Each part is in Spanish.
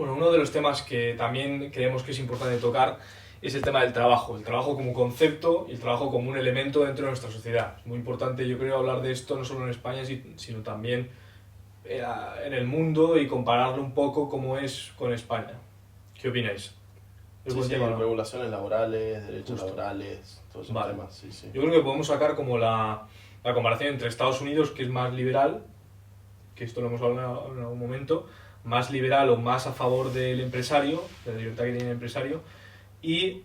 Bueno, uno de los temas que también creemos que es importante tocar es el tema del trabajo. El trabajo como concepto y el trabajo como un elemento dentro de nuestra sociedad. Es muy importante, yo creo, hablar de esto no solo en España, sino también en el mundo y compararlo un poco cómo es con España. ¿Qué opináis? Es Sí, buen sí, tema, ¿no? regulaciones laborales, derechos Justo. laborales, todos esos Vale. temas, sí, sí. Yo creo que podemos sacar como la comparación entre Estados Unidos, que es más liberal, que esto lo hemos hablado en algún momento, más liberal o más a favor del empresario, de la libertad que tiene el empresario, y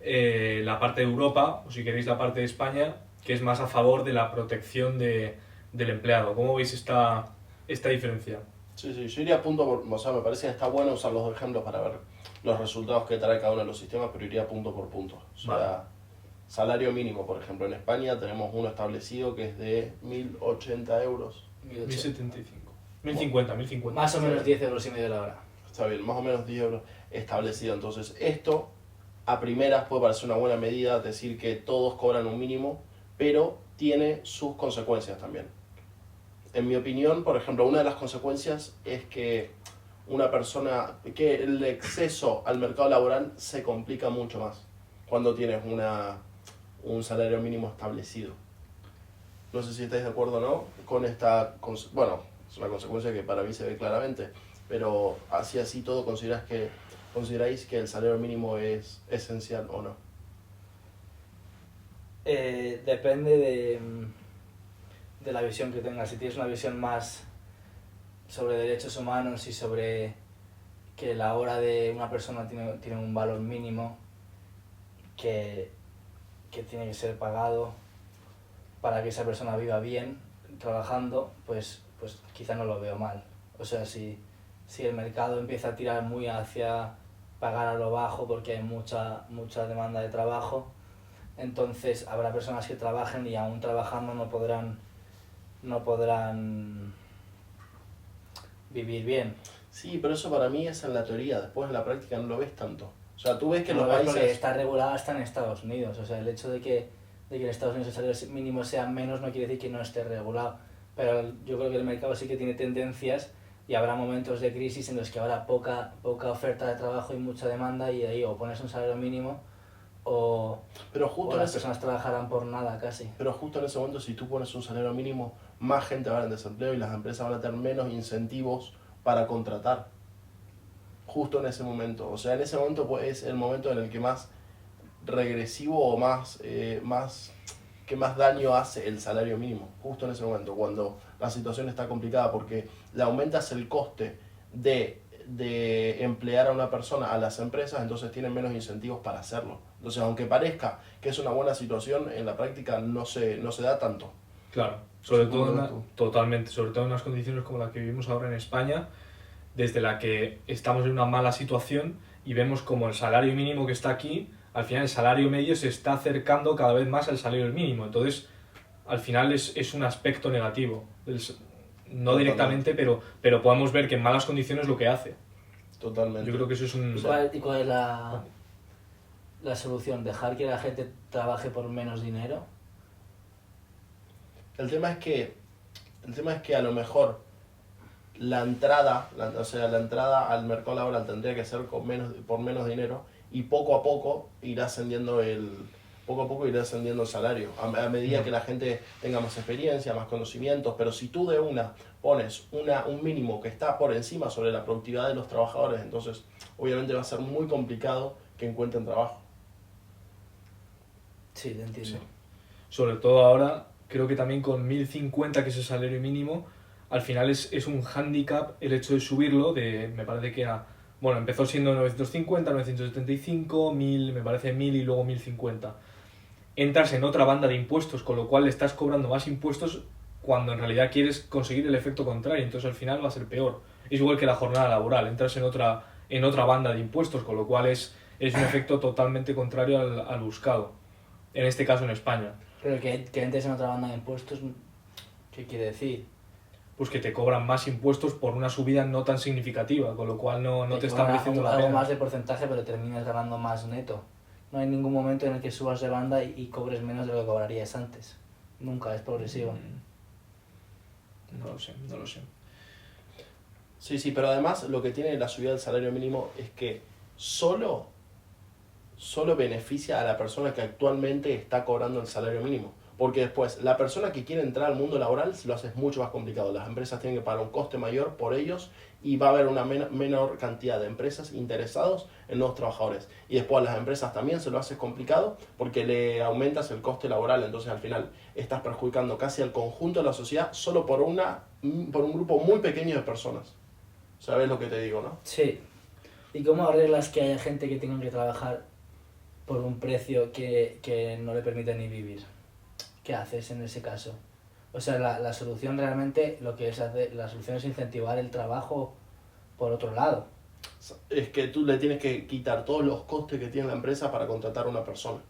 la parte de Europa, o si queréis la parte de España, que es más a favor de la protección del empleado. ¿Cómo veis esta diferencia? Sí, sí, yo iría punto por, o sea, me parece que está bueno usar los dos ejemplos para ver los resultados que trae cada uno de los sistemas, pero iría punto por punto. O sea, Vale. salario mínimo, por ejemplo, en España tenemos uno establecido que es de 1.080 euros. 1075. 1050, 1050. Más o menos 10 euros y medio la hora. Está bien, más o menos 10 euros establecido. Entonces, esto a primeras puede parecer una buena medida, decir que todos cobran un mínimo, pero tiene sus consecuencias también. En mi opinión, por ejemplo, una de las consecuencias es que que el acceso al mercado laboral se complica mucho más cuando tienes un salario mínimo establecido. No sé si estáis de acuerdo o no con bueno, es una consecuencia que para mí se ve claramente, pero así todo consideráis que el salario mínimo es esencial o no. Depende de la visión que tengas. Si tienes una visión más sobre derechos humanos y sobre que la hora de una persona tiene un valor mínimo que tiene que ser pagado para que esa persona viva bien trabajando, pues quizá no lo veo mal. O sea, si el mercado empieza a tirar muy hacia pagar a lo bajo porque hay mucha demanda de trabajo, entonces habrá personas que trabajen y aún trabajando no podrán vivir bien. Sí, pero eso para mí es en la teoría, después en la práctica no lo ves tanto. O sea, tú ves que No, los porque países... está regulada hasta en Estados Unidos. O sea, el hecho de que en Estados Unidos el salario mínimo sea menos no quiere decir que no esté regulado. Pero yo creo que el mercado sí que tiene tendencias y habrá momentos de crisis en los que habrá poca oferta de trabajo y mucha demanda, y ahí o pones un salario mínimo o Pero justo, las personas trabajarán por nada casi. pero justo en ese momento, si tú pones un salario mínimo, más gente va a haber en desempleo y las empresas van a tener menos incentivos para contratar. Justo en ese momento. O sea, en ese momento pues, es el momento en el que más regresivo o que más daño hace el salario mínimo. Justo en ese momento, cuando la situación está complicada, porque le aumentas el coste de emplear a una persona a las empresas, entonces tienen menos incentivos para hacerlo. Entonces, aunque parezca que es una buena situación, en la práctica no se da tanto. Claro, sobre ¿Cómo todo lo ves tú? totalmente, sobre todo en unas condiciones como la que vivimos ahora en España, desde la que estamos en una mala situación y vemos como el salario mínimo que está aquí, al final el salario medio se está acercando cada vez más al salario mínimo. Entonces, al final es un aspecto negativo. No Totalmente. directamente, pero podemos ver que en malas condiciones lo que hace. Totalmente. Yo creo que eso es un... ¿Y cuál es la solución? ¿Dejar que la gente trabaje por menos dinero? El tema es que a lo mejor la entrada al mercado laboral tendría que ser por menos dinero y poco a poco irá ascendiendo el salario a medida que la gente tenga más experiencia, más conocimientos, pero si tú de una pones un mínimo que está por encima sobre la productividad de los trabajadores, entonces obviamente va a ser muy complicado que encuentren trabajo. Sí, te entiendo. Sí. Sobre todo ahora, creo que también con 1050, que es el salario mínimo, al final es un hándicap el hecho de subirlo, me parece que era, bueno, empezó siendo 950, 975, 1000, me parece 1000 y luego 1050. Entras en otra banda de impuestos, con lo cual le estás cobrando más impuestos cuando en realidad quieres conseguir el efecto contrario, entonces al final va a ser peor. Es igual que la jornada laboral, entras en otra banda de impuestos, con lo cual es un efecto totalmente contrario al buscado, en este caso en España. Pero que entres en otra banda de impuestos, ¿qué quiere decir? Pues que te cobran más impuestos por una subida no tan significativa, con lo cual no te está mereciendo la algo pena. más de porcentaje, pero terminas ganando más neto. No hay ningún momento en el que subas de banda y cobres menos de lo que cobrarías antes. Nunca, es progresivo. No lo sé. Sí, sí, pero además lo que tiene la subida del salario mínimo es que solo beneficia a la persona que actualmente está cobrando el salario mínimo. Porque después, la persona que quiere entrar al mundo laboral se lo hace mucho más complicado. Las empresas tienen que pagar un coste mayor por ellos y va a haber una menor cantidad de empresas interesados en nuevos trabajadores. Y después a las empresas también se lo hace complicado porque le aumentas el coste laboral. Entonces al final estás perjudicando casi al conjunto de la sociedad solo por un grupo muy pequeño de personas. ¿Sabes lo que te digo, no? Sí. ¿Y cómo arreglas que haya gente que tenga que trabajar por un precio que no le permite ni vivir? ¿Qué haces en ese caso? O sea, la solución realmente, lo que es hacer, la solución es incentivar el trabajo por otro lado. Es que tú le tienes que quitar todos los costes que tiene la empresa para contratar a una persona.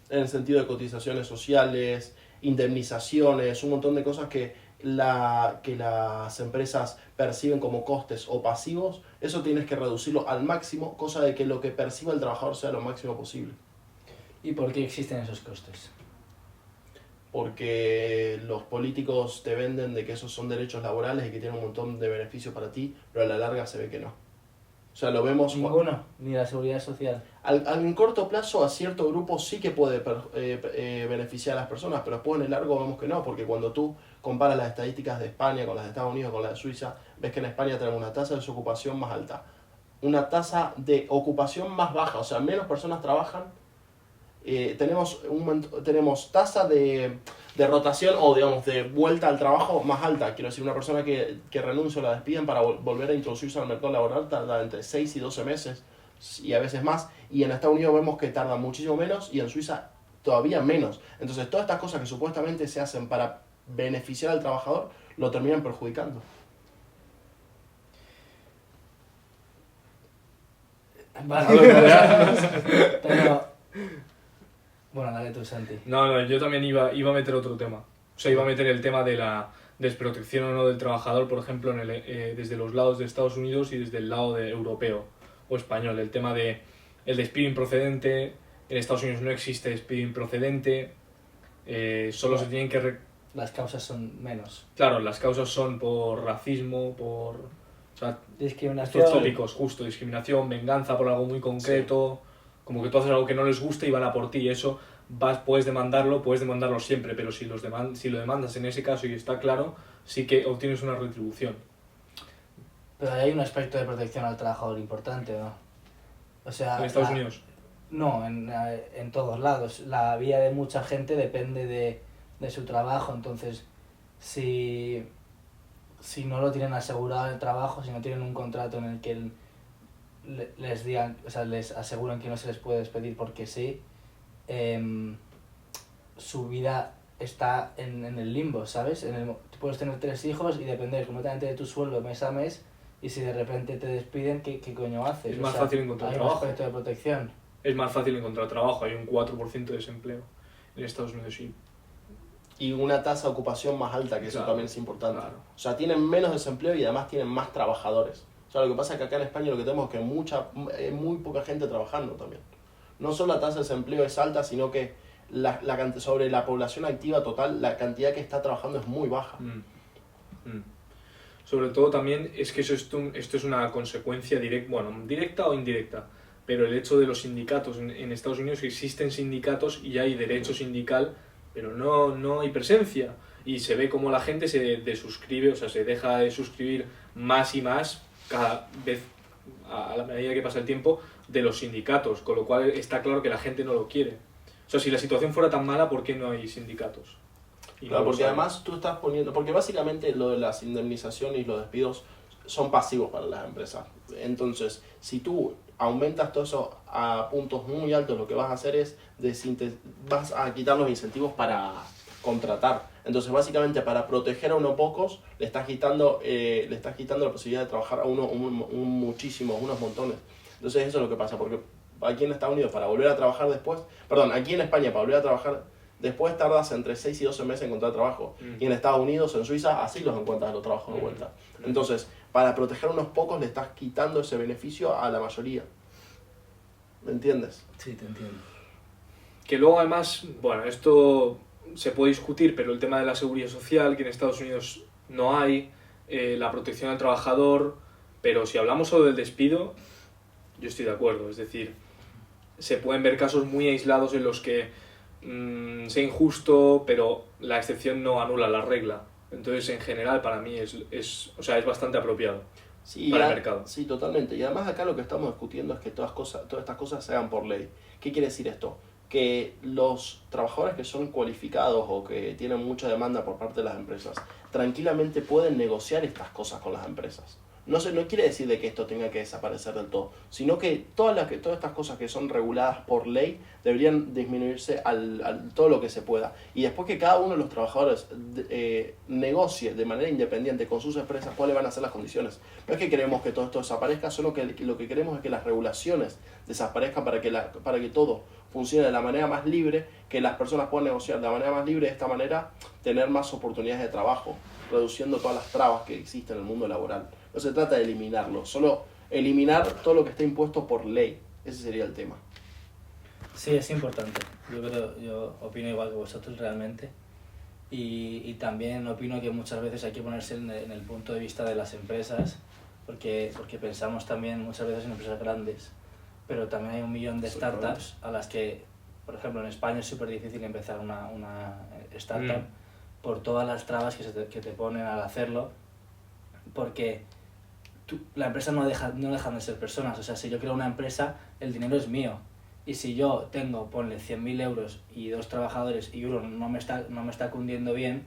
En el sentido de cotizaciones sociales, indemnizaciones, un montón de cosas que las empresas perciben como costes o pasivos, eso tienes que reducirlo al máximo, cosa de que lo que perciba el trabajador sea lo máximo posible. ¿Y por qué existen esos costes? Porque los políticos te venden de que esos son derechos laborales y que tienen un montón de beneficios para ti, pero a la larga se ve que no. O sea, lo vemos... Ninguno, ni la seguridad social. En corto plazo a cierto grupo sí que puede beneficiar a las personas, pero después en el largo vemos que no, porque cuando tú comparas las estadísticas de España con las de Estados Unidos, con las de Suiza, ves que en España tenemos una tasa de desocupación más alta, una tasa de ocupación más baja, o sea, menos personas trabajan. Tenemos tasa de rotación o digamos de vuelta al trabajo más alta. Quiero decir, una persona que renuncia o la despiden para volver a introducirse al mercado laboral tarda entre 6 y 12 meses y a veces más. Y en Estados Unidos vemos que tarda muchísimo menos y en Suiza todavía menos. Entonces todas estas cosas que supuestamente se hacen para beneficiar al trabajador lo terminan perjudicando. Vale, pero... Bueno, dale tú, Santi. No, yo también iba a meter otro tema. O sea, iba a meter el tema de la desprotección o no del trabajador, por ejemplo, desde los lados de Estados Unidos y desde el lado europeo o español. El tema de el despido improcedente. En Estados Unidos no existe despido improcedente. Solo se tienen que... Las causas son menos. Claro, las causas son por racismo, por... O sea, discriminación. estos tópicos, justo, discriminación, venganza por algo muy concreto... Sí. Como que tú haces algo que no les gusta y van a por ti. Eso puedes demandarlo siempre, pero si lo demandas en ese caso y está claro, sí que obtienes una retribución. Pero hay un aspecto de protección al trabajador importante, ¿no? O sea, ¿En Estados Unidos? No, en todos lados. La vida de mucha gente depende de su trabajo, entonces si no lo tienen asegurado el trabajo, si no tienen un contrato en el que les digan, o sea, les aseguran que no se les puede despedir porque sí, su vida está en el limbo, ¿sabes? Tú puedes tener 3 hijos y depender completamente de tu sueldo mes a mes, y si de repente te despiden, ¿qué coño haces? Es más fácil encontrar trabajo. Hay un aspecto de protección. Es más fácil encontrar trabajo, hay un 4% de desempleo en Estados Unidos, sí. Y una tasa de ocupación más alta, que eso Claro, también es importante. Claro. O sea, tienen menos desempleo y además tienen más trabajadores. O sea, lo que pasa es que acá en España lo que tenemos es que muy poca gente trabajando también. No solo la tasa de desempleo es alta, sino que sobre la población activa total, la cantidad que está trabajando es muy baja. Sobre todo también es que esto es una consecuencia directa o indirecta, pero el hecho de los sindicatos en Estados Unidos, existen sindicatos y hay derecho sindical, pero no hay presencia. Y se ve como la gente se desuscribe, o sea, se deja de suscribir más y más cada vez a la medida que pasa el tiempo de los sindicatos, con lo cual está claro que la gente no lo quiere. O sea, si la situación fuera tan mala, ¿por qué no hay sindicatos? Claro, porque además tú estás poniendo... Porque básicamente lo de las indemnizaciones y los despidos son pasivos para las empresas. Entonces, si tú aumentas todo eso a puntos muy altos, lo que vas a hacer es vas a quitar los incentivos para contratar. Entonces, básicamente, para proteger a unos pocos, le estás quitando la posibilidad de trabajar a unos montones. Entonces, eso es lo que pasa, porque aquí en Estados Unidos, aquí en España, para volver a trabajar después tardas entre 6 y 12 meses en encontrar trabajo. Y en Estados Unidos, en Suiza, así los encuentras los trabajos de vuelta. Entonces, para proteger a unos pocos, le estás quitando ese beneficio a la mayoría. ¿Me entiendes? Sí, te entiendo. Que luego además, bueno, esto se puede discutir, pero el tema de la seguridad social, que en Estados Unidos no hay, la protección al trabajador, pero si hablamos solo del despido, yo estoy de acuerdo. Es decir, se pueden ver casos muy aislados en los que sea injusto, pero la excepción no anula la regla. Entonces, en general, para mí o sea, es bastante apropiado Sí, para el mercado. sí, totalmente. Y además acá lo que estamos discutiendo es que todas estas cosas se hagan por ley. ¿Qué quiere decir esto? Que los trabajadores que son cualificados o que tienen mucha demanda por parte de las empresas, tranquilamente pueden negociar estas cosas con las empresas. No quiere decir de que esto tenga que desaparecer del todo, sino que todas estas cosas que son reguladas por ley deberían disminuirse al todo lo que se pueda. Y después que cada uno de los trabajadores negocie de manera independiente con sus empresas cuáles van a ser las condiciones. No es que queremos que todo esto desaparezca, solo que lo que queremos es que las regulaciones desaparezcan para que todo funcione de la manera más libre, que las personas puedan negociar de la manera más libre, de esta manera tener más oportunidades de trabajo, reduciendo todas las trabas que existen en el mundo laboral. No se trata de eliminarlo, solo eliminar todo lo que está impuesto por ley. Ese sería el tema. Sí, es importante. Yo opino igual que vosotros realmente. Y también opino que muchas veces hay que ponerse en el punto de vista de las empresas, porque pensamos también muchas veces en empresas grandes, pero también hay 1 millón de startups a las que, por ejemplo, en España es súper difícil empezar una startup por todas las trabas que te ponen al hacerlo, porque la empresa no dejan de ser personas. O sea, si yo creo una empresa, el dinero es mío. Y si yo tengo, ponle 100.000 euros y 2 trabajadores y uno no me está cundiendo bien,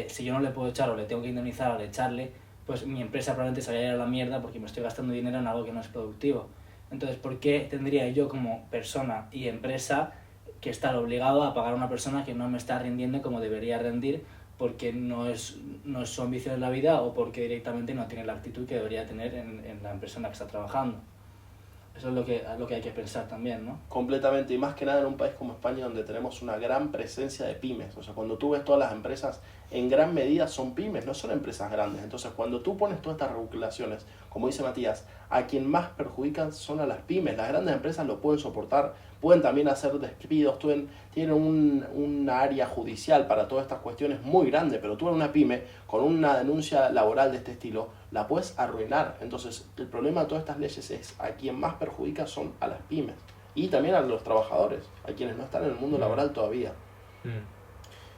si yo no le puedo echar o le tengo que indemnizar al echarle, pues mi empresa probablemente se vaya a ir a la mierda porque me estoy gastando dinero en algo que no es productivo. Entonces, ¿por qué tendría yo como persona y empresa que estar obligado a pagar a una persona que no me está rindiendo como debería rendir, porque no es su ambición en la vida o porque directamente no tiene la actitud que debería tener en la empresa en la que está trabajando? Eso es lo que hay que pensar también, ¿no? Completamente, y más que nada en un país como España donde tenemos una gran presencia de pymes. O sea, cuando tú ves todas las empresas, en gran medida son pymes, no son empresas grandes. Entonces, cuando tú pones todas estas regulaciones, como dice Matías, a quien más perjudican son a las pymes. Las grandes empresas lo pueden soportar, pueden también hacer despidos, tienen una área judicial para todas estas cuestiones muy grande, pero tú en una pyme, con una denuncia laboral de este estilo, la puedes arruinar. Entonces, el problema de todas estas leyes es a quien más perjudica son a las pymes y también a los trabajadores, a quienes no están en el mundo laboral todavía.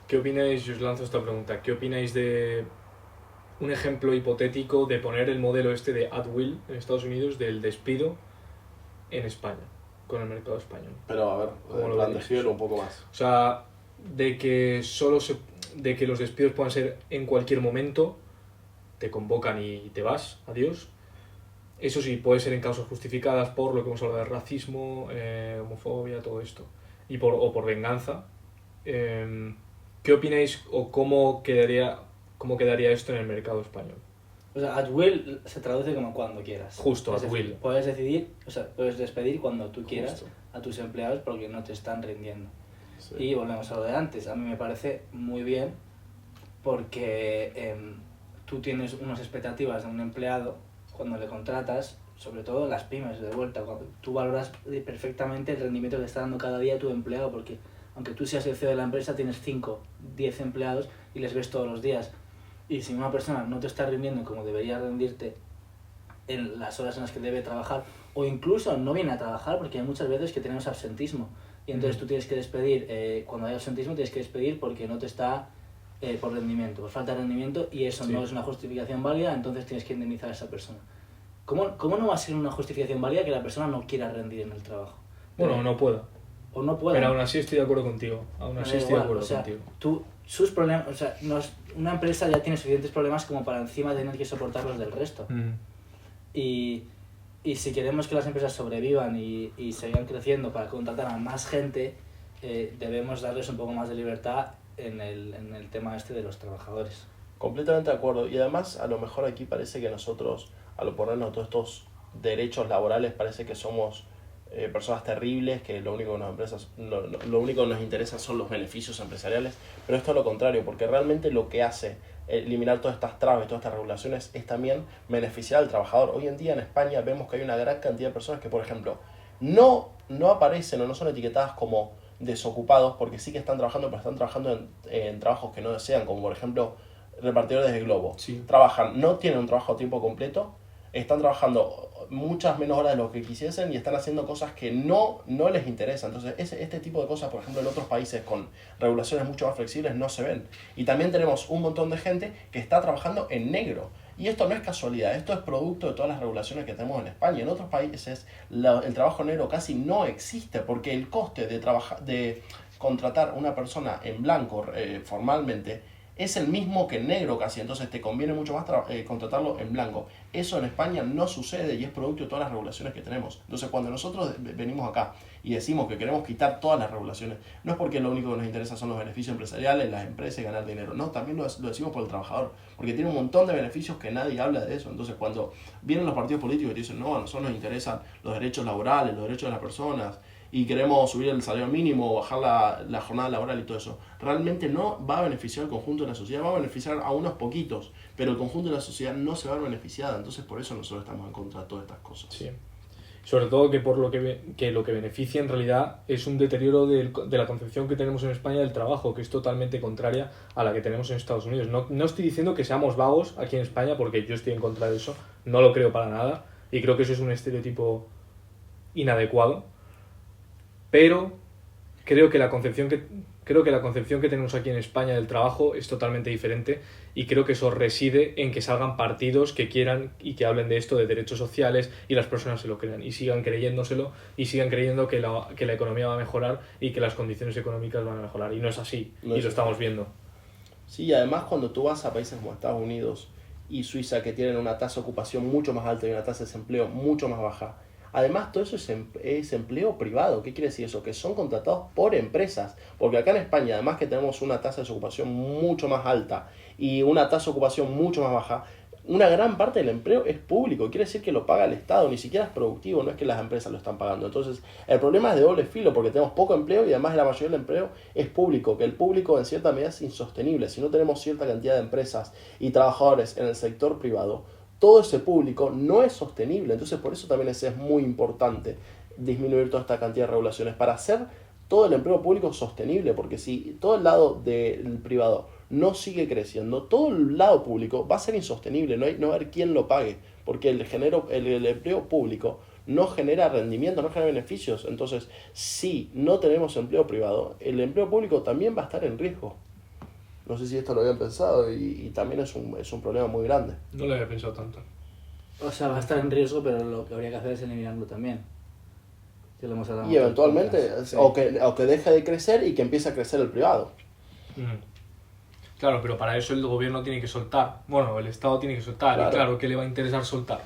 ¿Qué opináis? Yo os lanzo esta pregunta. ¿Qué opináis de un ejemplo hipotético de poner el modelo este de at will en Estados Unidos del despido en España, con el mercado español? Pero a ver, describirlo un poco más. O sea, de que los despidos puedan ser en cualquier momento, te convocan y te vas, adiós. Eso sí, puede ser en causas justificadas por lo que hemos hablado de racismo, homofobia, todo esto, o por venganza. ¿Qué opináis o cómo quedaría esto en el mercado español? O sea, at will se traduce como cuando quieras. Justo, es at decir, will. Puedes decidir, o sea, puedes despedir cuando tú quieras Justo. a tus empleados porque no te están rindiendo. Sí. Y volvemos a lo de antes. A mí me parece muy bien porque tú tienes unas expectativas de un empleado cuando le contratas, sobre todo las pymes de vuelta, cuando tú valoras perfectamente el rendimiento que le está dando cada día a tu empleado, porque aunque tú seas el CEO de la empresa, tienes 5, 10 empleados y les ves todos los días. Y si una persona no te está rindiendo como debería rendirte en las horas en las que debe trabajar, o incluso no viene a trabajar, porque hay muchas veces que tenemos absentismo, y entonces tú tienes que despedir, cuando hay absentismo tienes que despedir porque no te está por rendimiento, por falta de rendimiento, y eso no es una justificación válida, entonces tienes que indemnizar a esa persona. ¿Cómo no va a ser una justificación válida que la persona no quiera rendir en el trabajo? Bueno, no pueda. O no pueda. Pero aún así estoy de acuerdo contigo. Sus problemas, o sea, una empresa ya tiene suficientes problemas como para encima tener que soportar los del resto. Y si queremos que las empresas sobrevivan y sigan creciendo para contratar a más gente, debemos darles un poco más de libertad en el tema este de los trabajadores. Completamente de acuerdo. Y además, a lo mejor aquí parece que nosotros, al oponernos a todos estos derechos laborales, parece que somos personas terribles, que lo único que nos interesa son los beneficios empresariales, pero esto es lo contrario, porque realmente lo que hace eliminar todas estas trabas, todas estas regulaciones, es también beneficiar al trabajador. Hoy en día en España vemos que hay una gran cantidad de personas que, por ejemplo, no aparecen o no son etiquetadas como desocupados porque sí que están trabajando, pero están trabajando en trabajos que no desean, como por ejemplo repartidores de globo. Sí. Trabajan, no tienen un trabajo a tiempo completo, están trabajando muchas menos horas de lo que quisiesen y están haciendo cosas que no les interesan. Entonces, este tipo de cosas, por ejemplo, en otros países con regulaciones mucho más flexibles no se ven. Y también tenemos un montón de gente que está trabajando en negro. Y esto no es casualidad, esto es producto de todas las regulaciones que tenemos en España. En otros países el trabajo negro casi no existe porque el coste de contratar a una persona en blanco formalmente es el mismo que en negro casi, entonces te conviene mucho más contratarlo en blanco. Eso en España no sucede y es producto de todas las regulaciones que tenemos. Entonces cuando nosotros venimos acá y decimos que queremos quitar todas las regulaciones, no es porque lo único que nos interesa son los beneficios empresariales, las empresas y ganar dinero, no, también lo decimos por el trabajador, porque tiene un montón de beneficios que nadie habla de eso. Entonces cuando vienen los partidos políticos y dicen, no, a nosotros nos interesan los derechos laborales, los derechos de las personas, y queremos subir el salario mínimo o bajar la jornada laboral y todo eso, realmente no va a beneficiar al conjunto de la sociedad, va a beneficiar a unos poquitos, pero el conjunto de la sociedad no se va a ver beneficiada. Entonces por eso nosotros estamos en contra de todas estas cosas. Sí. Sobre todo que por lo que beneficia en realidad es un deterioro de la concepción que tenemos en España del trabajo, que es totalmente contraria a la que tenemos en Estados Unidos. No estoy diciendo que seamos vagos aquí en España, porque yo estoy en contra de eso, no lo creo para nada, y creo que eso es un estereotipo inadecuado, pero creo que la concepción que tenemos aquí en España del trabajo es totalmente diferente, y creo que eso reside en que salgan partidos que quieran y que hablen de esto, de derechos sociales, y las personas se lo crean y sigan creyéndoselo y sigan creyendo que la economía va a mejorar y que las condiciones económicas van a mejorar, y no es así, y lo estamos viendo. Sí, y además cuando tú vas a países como Estados Unidos y Suiza, que tienen una tasa de ocupación mucho más alta y una tasa de desempleo mucho más baja, además todo eso es empleo privado. ¿Qué quiere decir eso? Que son contratados por empresas, porque acá en España, además que tenemos una tasa de desocupación mucho más alta y una tasa de ocupación mucho más baja, una gran parte del empleo es público, quiere decir que lo paga el Estado, ni siquiera es productivo, no es que las empresas lo están pagando. Entonces el problema es de doble filo, porque tenemos poco empleo y además la mayoría del empleo es público, que el público en cierta medida es insostenible. Si no tenemos cierta cantidad de empresas y trabajadores en el sector privado, todo ese público no es sostenible. Entonces por eso también es muy importante disminuir toda esta cantidad de regulaciones para hacer todo el empleo público sosostenible, porque si todo el lado del privado no sigue creciendo, todo el lado público va a ser insostenible, no va a haber quién lo pague, porque el empleo público no genera rendimiento, no genera beneficios. Entonces, si no tenemos empleo privado, el empleo público también va a estar en riesgo. No sé si esto lo habían pensado y también es un problema muy grande. No lo había pensado tanto. O sea, va a estar en riesgo, pero lo que habría que hacer es eliminarlo también. Que lo hemos hablado Y eventualmente, sí. o que deje de crecer y que empiece a crecer el privado. Claro, pero para eso el gobierno tiene que soltar. Bueno, el Estado tiene que soltar. Claro. Y claro, ¿qué le va a interesar soltar?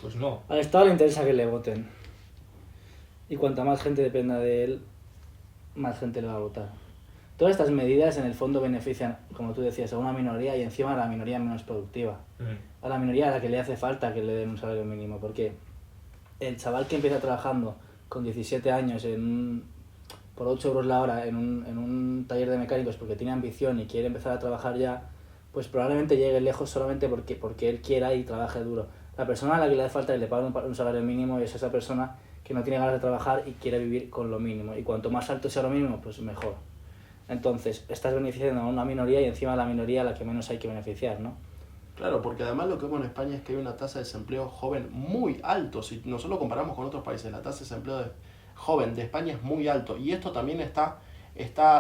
Pues no. Al Estado le interesa que le voten. Y cuanta más gente dependa de él, más gente le va a votar. Todas estas medidas en el fondo benefician, como tú decías, a una minoría y encima a la minoría menos productiva. A la minoría a la que le hace falta que le den un salario mínimo. Porque el chaval que empieza trabajando con 17 años por 8 euros la hora en un taller de mecánicos porque tiene ambición y quiere empezar a trabajar ya, pues probablemente llegue lejos solamente porque él quiera y trabaje duro. La persona a la que le hace falta que le paguen un salario mínimo es esa persona que no tiene ganas de trabajar y quiere vivir con lo mínimo. Y cuanto más alto sea lo mínimo, pues mejor. Entonces, estás beneficiando a una minoría y encima a la minoría a la que menos hay que beneficiar, ¿no? Claro, porque además lo que vemos en España es que hay una tasa de desempleo joven muy alto. Si nosotros lo comparamos con otros países, la tasa de desempleo joven de España es muy alto. Y esto también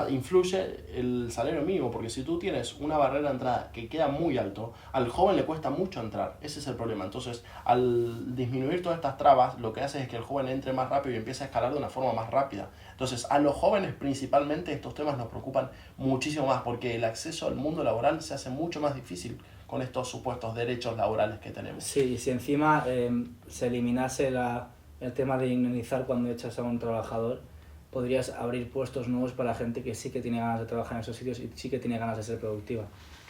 influye el salario mínimo, porque si tú tienes una barrera de entrada que queda muy alto, al joven le cuesta mucho entrar. Ese es el problema. Entonces, al disminuir todas estas trabas, lo que hace es que el joven entre más rápido y empiece a escalar de una forma más rápida. Entonces, a los jóvenes principalmente estos temas nos preocupan muchísimo más, porque el acceso al mundo laboral se hace mucho más difícil con estos supuestos derechos laborales que tenemos. Sí, y si encima se eliminase el tema de indemnizar cuando echas a un trabajador, podrías abrir puestos nuevos para gente que sí que tiene ganas de trabajar en esos sitios y sí que tiene ganas de ser productiva.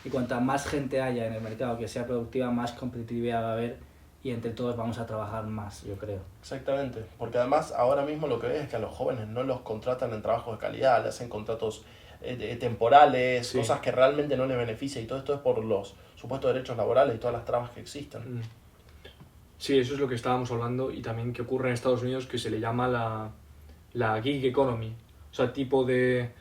Y cuanta más gente haya en el mercado que sea productiva, más competitividad va a haber y entre todos vamos a trabajar más, yo creo. Exactamente, porque además ahora mismo lo que ves es que a los jóvenes no los contratan en trabajos de calidad, le hacen contratos temporales, sí, cosas que realmente no les benefician, y todo esto es por los supuestos derechos laborales y todas las trabas que existen. Sí, eso es lo que estábamos hablando, y también que ocurre en Estados Unidos, que se le llama la gig economy, o sea, tipo de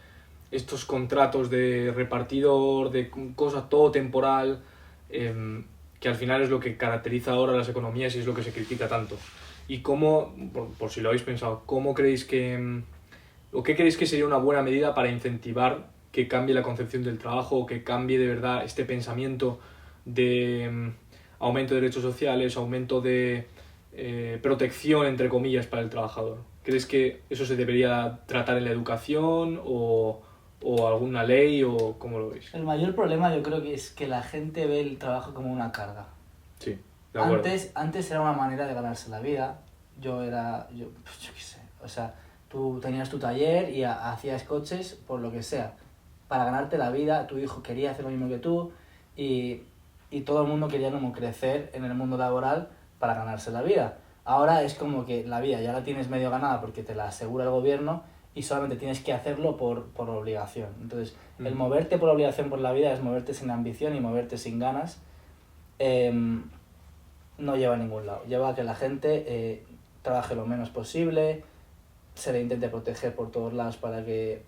estos contratos de repartidor, de cosa todo temporal, que al final es lo que caracteriza ahora las economías y es lo que se critica tanto. Y cómo, por si lo habéis pensado, ¿cómo creéis que, o qué creéis que sería una buena medida para incentivar que cambie la concepción del trabajo, o que cambie de verdad este pensamiento de aumento de derechos sociales, aumento de protección, entre comillas, para el trabajador? ¿Crees que eso se debería tratar en la educación o alguna ley, o cómo lo veis? El mayor problema yo creo que es que la gente ve el trabajo como una carga. Sí, de acuerdo. Antes era una manera de ganarse la vida. Yo qué sé, o sea, tú tenías tu taller y hacías coches por lo que sea. Para ganarte la vida, tu hijo quería hacer lo mismo que tú y todo el mundo quería como crecer en el mundo laboral para ganarse la vida. Ahora es como que la vida ya la tienes medio ganada porque te la asegura el gobierno y solamente tienes que hacerlo por obligación. Entonces, el moverte por obligación por la vida es moverte sin ambición y moverte sin ganas. No lleva a ningún lado. Lleva a que la gente trabaje lo menos posible, se le intente proteger por todos lados para que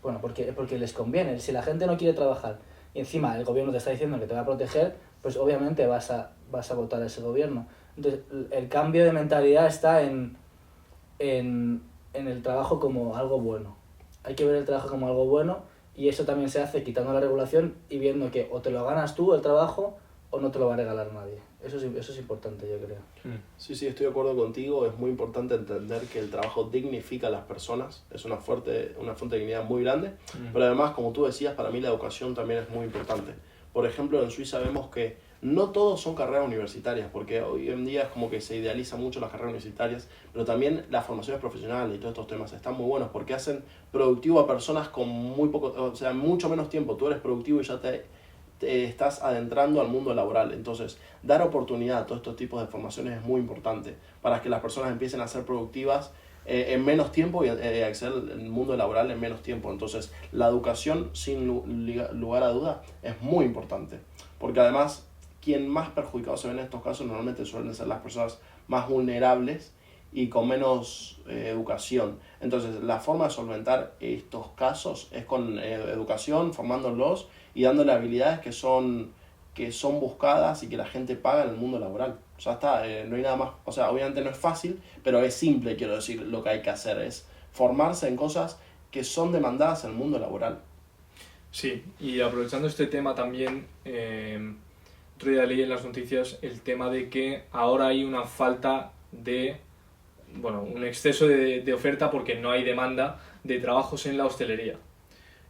bueno, porque les conviene. Si la gente no quiere trabajar y encima el gobierno te está diciendo que te va a proteger, pues obviamente vas a votar a ese gobierno. Entonces, el cambio de mentalidad está en el trabajo como algo bueno. Hay que ver el trabajo como algo bueno y eso también se hace quitando la regulación y viendo que o te lo ganas tú el trabajo o no te lo va a regalar nadie. Eso es importante, yo creo. Sí, estoy de acuerdo contigo. Es muy importante entender que el trabajo dignifica a las personas. Es una fuente de dignidad muy grande. Pero además, como tú decías, para mí la educación también es muy importante. Por ejemplo, en Suiza vemos que no todos son carreras universitarias, porque hoy en día es como que se idealiza mucho las carreras universitarias, pero también las formaciones profesionales y todos estos temas están muy buenos porque hacen productivo a personas con muy poco, o sea, mucho menos tiempo. Tú eres productivo y ya te estás adentrando al mundo laboral. Entonces, dar oportunidad a todos estos tipos de formaciones es muy importante para que las personas empiecen a ser productivas en menos tiempo y acceder al mundo laboral en menos tiempo. Entonces, la educación, sin lugar a duda, es muy importante. Porque además, quien más perjudicado se ve en estos casos normalmente suelen ser las personas más vulnerables y con menos educación. Entonces, la forma de solventar estos casos es con educación, formándolos y dándole habilidades que son buscadas y que la gente paga en el mundo laboral. Ya está, no hay nada más. O sea, obviamente no es fácil, pero es simple, quiero decir, lo que hay que hacer es formarse en cosas que son demandadas en el mundo laboral. Sí, y aprovechando este tema también, otro día leí en las noticias el tema de que ahora hay una falta de, bueno, un exceso de oferta porque no hay demanda de trabajos en la hostelería.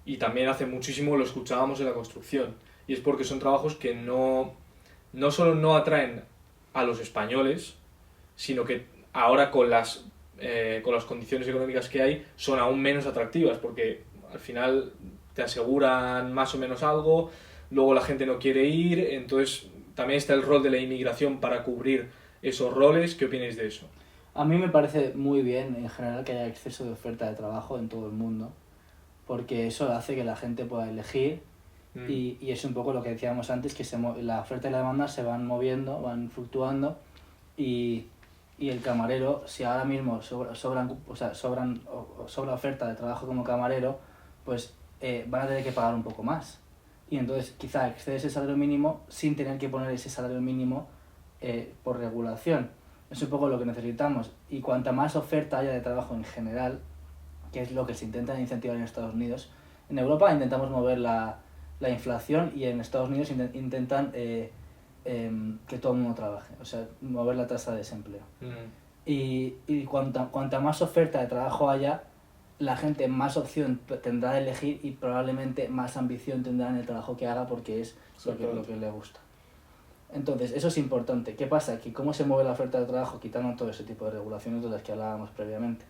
Y también hace muchísimo lo escuchábamos en la construcción. Y es porque son trabajos que no solo no atraen a los españoles, sino que ahora con las condiciones económicas que hay son aún menos atractivas, porque al final te aseguran más o menos algo, luego la gente no quiere ir, entonces también está el rol de la inmigración para cubrir esos roles. ¿Qué opináis de eso? A mí me parece muy bien en general que haya exceso de oferta de trabajo en todo el mundo, porque eso hace que la gente pueda elegir y es un poco lo que decíamos antes, que la oferta y la demanda se van moviendo, van fluctuando y el camarero, si ahora mismo sobra oferta de trabajo como camarero, pues van a tener que pagar un poco más. Y entonces quizá excede ese salario mínimo sin tener que poner ese salario mínimo por regulación. Es un poco lo que necesitamos. Y cuanta más oferta haya de trabajo en general, que es lo que se intenta incentivar en Estados Unidos, en Europa intentamos mover la inflación y en Estados Unidos intentan que todo el mundo trabaje, o sea, mover la tasa de desempleo. Y cuanta más oferta de trabajo haya, la gente más opción tendrá de elegir y probablemente más ambición tendrá en el trabajo que haga porque es lo que le gusta. Entonces, eso es importante. ¿Qué pasa? Que cómo se mueve la oferta de trabajo quitando todo ese tipo de regulaciones de las que hablábamos previamente.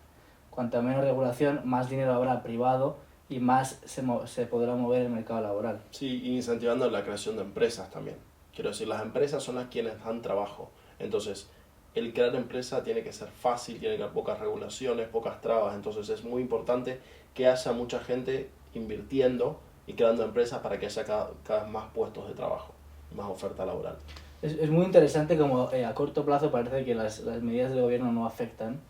Cuanta menos regulación, más dinero habrá privado y más se podrá mover el mercado laboral. Sí, y incentivando la creación de empresas también. Quiero decir, las empresas son las quienes dan trabajo. Entonces, el crear empresa tiene que ser fácil, tiene que haber pocas regulaciones, pocas trabas. Entonces, es muy importante que haya mucha gente invirtiendo y creando empresas para que haya cada vez más puestos de trabajo, más oferta laboral. Es muy interesante como a corto plazo parece que las medidas del gobierno no afectan,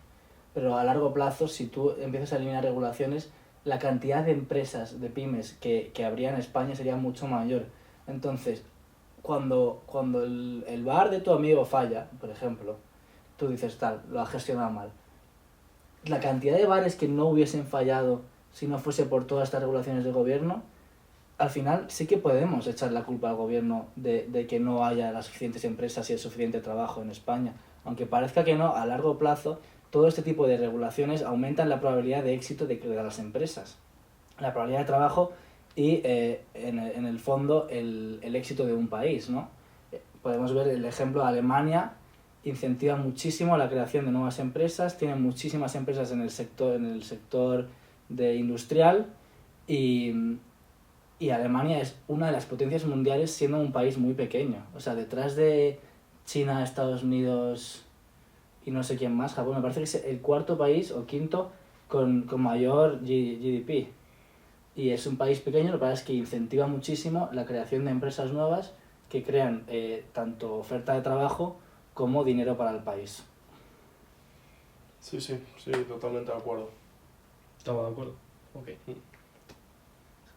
pero a largo plazo, si tú empiezas a eliminar regulaciones, la cantidad de empresas, de pymes que habría en España sería mucho mayor. Entonces, cuando el bar de tu amigo falla, por ejemplo, tú dices tal, lo ha gestionado mal. La cantidad de bares que no hubiesen fallado si no fuese por todas estas regulaciones del gobierno, al final sí que podemos echar la culpa al gobierno de que no haya las suficientes empresas y el suficiente trabajo en España. Aunque parezca que no, a largo plazo, todo este tipo de regulaciones aumentan la probabilidad de éxito de las empresas, la probabilidad de trabajo y, en el fondo, el éxito de un país, ¿no? Podemos ver el ejemplo de Alemania, incentiva muchísimo la creación de nuevas empresas, tiene muchísimas empresas en el sector de industrial y Alemania es una de las potencias mundiales siendo un país muy pequeño. O sea, detrás de China, Estados Unidos y no sé quién más, Japón, me parece que es el cuarto país o quinto con mayor GDP. Y es un país pequeño, lo que pasa es que incentiva muchísimo la creación de empresas nuevas que crean tanto oferta de trabajo como dinero para el país. Sí, totalmente de acuerdo. Estamos de acuerdo. Ok.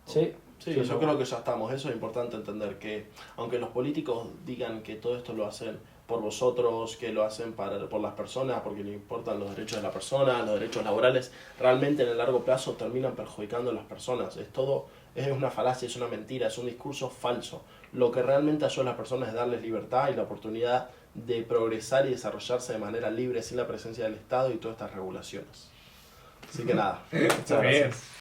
Sí. Sí, yo creo que ya estamos. Eso es importante entender, que aunque los políticos digan que todo esto lo hacen por vosotros, que lo hacen por las personas, porque les importan los derechos de la persona, los derechos laborales, realmente en el largo plazo terminan perjudicando a las personas. Es una falacia, es una mentira, es un discurso falso. Lo que realmente ayuda a las personas es darles libertad y la oportunidad de progresar y desarrollarse de manera libre sin la presencia del Estado y todas estas regulaciones. Así que nada, muchas gracias.